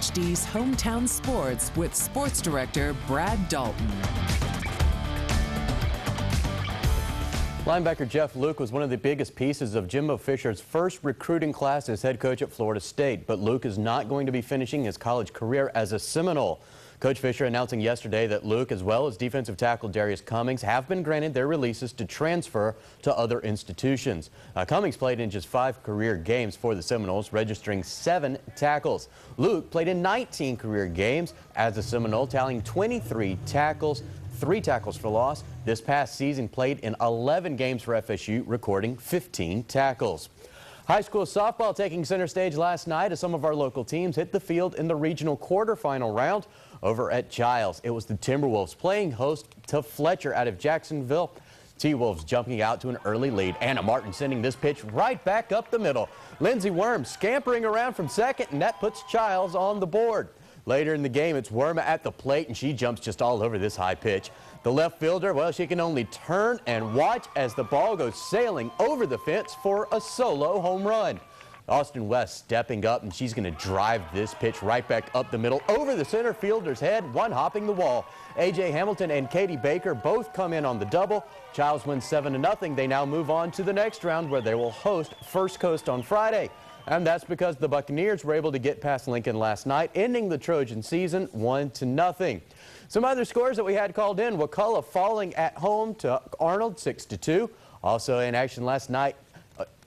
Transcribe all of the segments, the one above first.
WHD's Hometown Sports with Sports Director Brad Dalton. Linebacker Jeff Luke was one of the biggest pieces of Jimbo Fisher's first recruiting class as head coach at Florida State, but Luke is not going to be finishing his college career as a Seminole. Coach Fisher announcing yesterday that Luke, as well as defensive tackle Darius Cummings, have been granted their releases to transfer to other institutions. Cummings played in just 5 career games for the Seminoles, registering 7 tackles. Luke played in 19 career games as a Seminole, tallying 23 tackles, 3 tackles for loss. This past season played in 11 games for FSU, recording 15 tackles. High school softball taking center stage last night as some of our local teams hit the field in the regional quarterfinal round over at Giles. It was the Timberwolves playing host to Fletcher out of Jacksonville. T-Wolves jumping out to an early lead. Anna Martin sending this pitch right back up the middle. Lindsey Worm scampering around from second, and that puts Giles on the board. Later in the game, it's Worm at the plate, and she jumps just all over this high pitch. The left fielder, well, she can only turn and watch as the ball goes sailing over the fence for a solo home run. Austin West stepping up, and she's going to drive this pitch right back up the middle over the center fielder's head, one hopping the wall. A.J. Hamilton and Katie Baker both come in on the double. Giles wins 7-0. They now move on to the next round where they will host First Coast on Friday. And that's because the Buccaneers were able to get past Lincoln last night, ending the Trojan season 1-0. Some other scores that we had called in: Wakulla falling at home to Arnold 6-2. Also in action last night,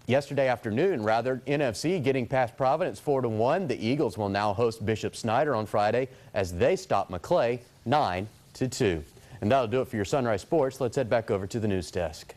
yesterday afternoon, NFC getting past Providence 4-1. The Eagles will now host Bishop Snyder on Friday as they stop McClay 9-2. And that'll do it for your Sunrise Sports. Let's head back over to the news desk.